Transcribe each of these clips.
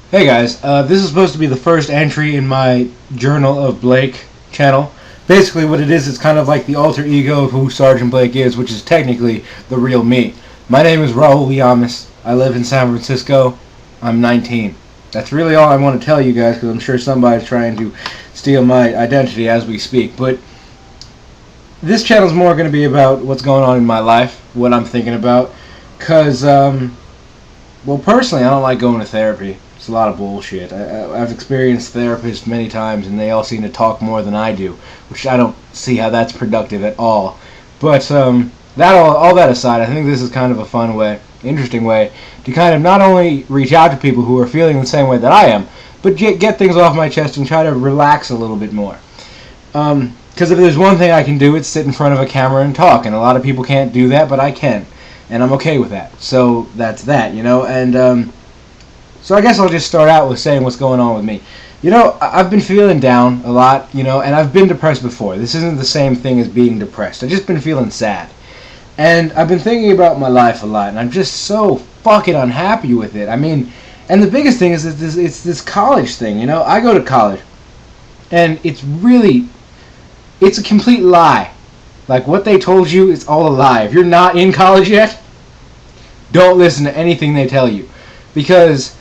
Hey guys, this is supposed to be the first entry in my Journal of Blake channel. Basically, what it is, it's kind of like the alter ego of who Sergeant Blake is, which is technically the real me. My name is Raul Yamas. I live in San Francisco. I'm 19. That's really all I want to tell you guys, because I'm sure somebody's trying to steal my identity as we speak. But this channel is more going to be about what's going on in my life, what I'm thinking about, because, well, personally, I don't like going to therapy. It's a lot of bullshit. I've experienced therapists many times, and they all seem to talk more than I do, which I don't see how that's productive at all. But that all that aside, I think this is kind of a fun way, interesting way, to kind of not only reach out to people who are feeling the same way that I am, but get things off my chest and try to relax a little bit more. Because if there's one thing I can do, it's sit in front of a camera and talk, and a lot of people can't do that, but I can, and I'm okay with that. So that's that, and so I guess I'll just start out with saying what's going on with me. I've been feeling down a lot, and I've been depressed before. This isn't the same thing as being depressed. I've just been feeling sad. And I've been thinking about my life a lot, and I'm just so fucking unhappy with it. I mean, and the biggest thing is that it's this college thing, I go to college, and it's a complete lie. Like, what they told you is all a lie. If you're not in college yet, don't listen to anything they tell you. Because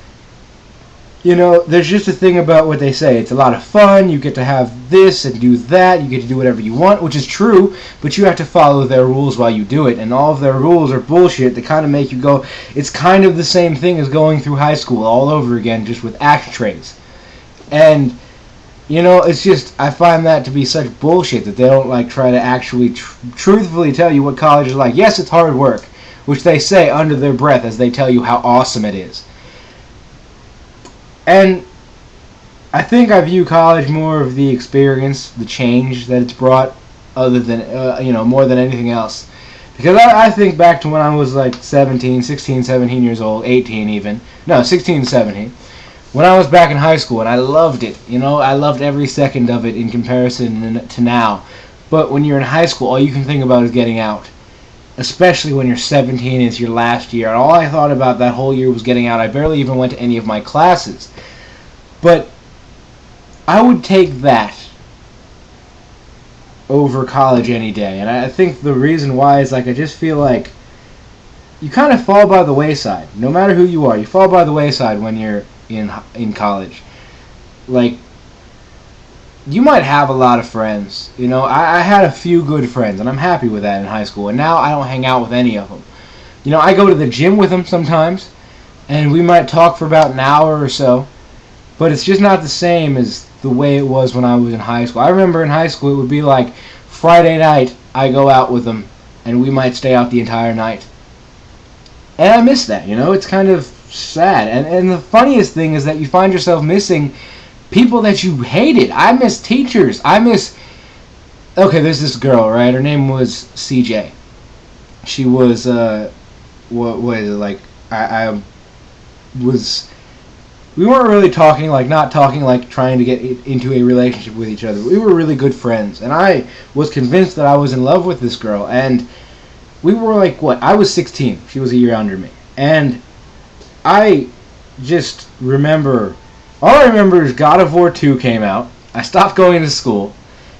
there's just a thing about what they say. It's a lot of fun. You get to have this and do that. You get to do whatever you want, which is true, but you have to follow their rules while you do it. And all of their rules are bullshit that kind of make you go, it's kind of the same thing as going through high school all over again, just with ashtrays. And, it's just, I find that to be such bullshit that they don't, try to actually truthfully tell you what college is like. Yes, it's hard work, which they say under their breath as they tell you how awesome it is. And I think I view college more of the experience, the change that it's brought, other than, more than anything else. Because I think back to when I was 16, 17 years old, 18 even. No, 16, 17. When I was back in high school, and I loved it. I loved every second of it in comparison to now. But when you're in high school, all you can think about is getting out. Especially when you're 17, it's your last year. And all I thought about that whole year was getting out. I barely even went to any of my classes. But I would take that over college any day. And I think the reason why is I just feel like you kind of fall by the wayside. No matter who you are, you fall by the wayside when you're in college. You might have a lot of friends. I had a few good friends, and I'm happy with that in high school. And now I don't hang out with any of them. I go to the gym with them sometimes, and we might talk for about an hour or so. But it's just not the same as the way it was when I was in high school. I remember in high school it would be like Friday night, I go out with them, and we might stay out the entire night. And I miss that, It's kind of sad. And the funniest thing is that you find yourself missing people that you hated. I miss teachers. Okay, there's this girl, right? Her name was CJ. She was, what was it, I was, we weren't really talking, not talking, trying to get into a relationship with each other. We were really good friends, and I was convinced that I was in love with this girl, and we were I was 16. She was a year under me. And I just remember, all I remember is God of War 2 came out. I stopped going to school.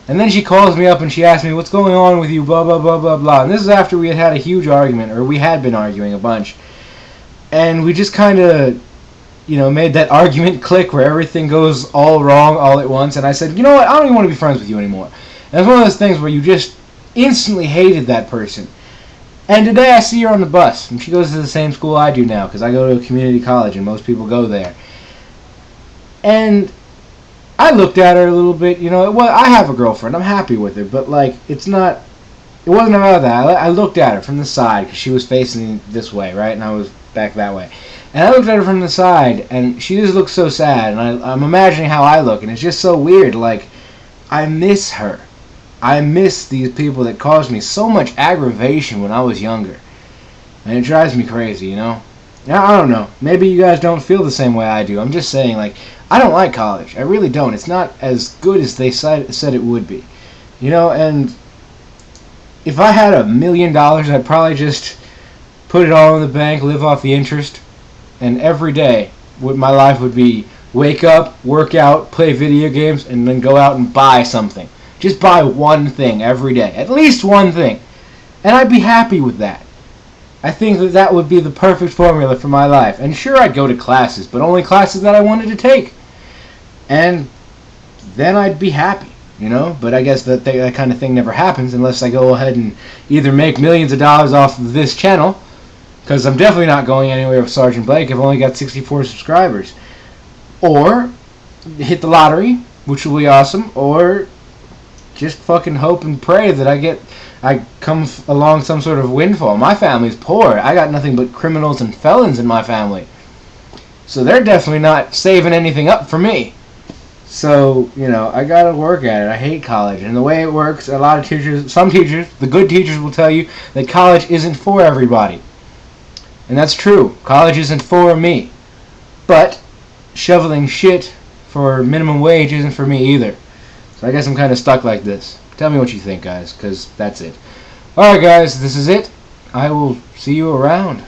And then she calls me up and she asks me, what's going on with you, blah, blah, blah, blah, blah. And this is after we had a huge argument, or we had been arguing a bunch. And we just kind of, made that argument click where everything goes all wrong all at once. And I said, you know what, I don't even want to be friends with you anymore. And it's one of those things where you just instantly hated that person. And today I see her on the bus, and she goes to the same school I do now, because I go to a community college, and most people go there. And I looked at her a little bit, I have a girlfriend, I'm happy with her, but, it wasn't about that. I looked at her from the side, because she was facing this way, right, and I was back that way. And I looked at her from the side, and she just looked so sad, and I'm imagining how I look, and it's just so weird, I miss her. I miss these people that caused me so much aggravation when I was younger. And it drives me crazy, Now, I don't know. Maybe you guys don't feel the same way I do. I'm just saying, I don't like college. I really don't. It's not as good as they said it would be. And if I had $1 million, I'd probably just put it all in the bank, live off the interest, and every day what my life would be. Wake up, work out, play video games, and then go out and buy something. Just buy one thing every day. At least one thing. And I'd be happy with that. I think that that would be the perfect formula for my life. And sure, I'd go to classes, but only classes that I wanted to take. And then I'd be happy, you know? But I guess that kind of thing never happens unless I go ahead and either make millions of dollars off of this channel, because I'm definitely not going anywhere with Sergeant Blake. I've only got 64 subscribers. Or hit the lottery, which will be awesome, or just fucking hope and pray that I come along some sort of windfall. My family's poor. I got nothing but criminals and felons in my family. So they're definitely not saving anything up for me. So, you know, I gotta work at it. I hate college. And the way it works, a lot of teachers, some teachers, the good teachers will tell you that college isn't for everybody. And that's true. College isn't for me. But shoveling shit for minimum wage isn't for me either. So I guess I'm kind of stuck like this. Tell me what you think, guys, because that's it. Alright, guys, this is it. I will see you around.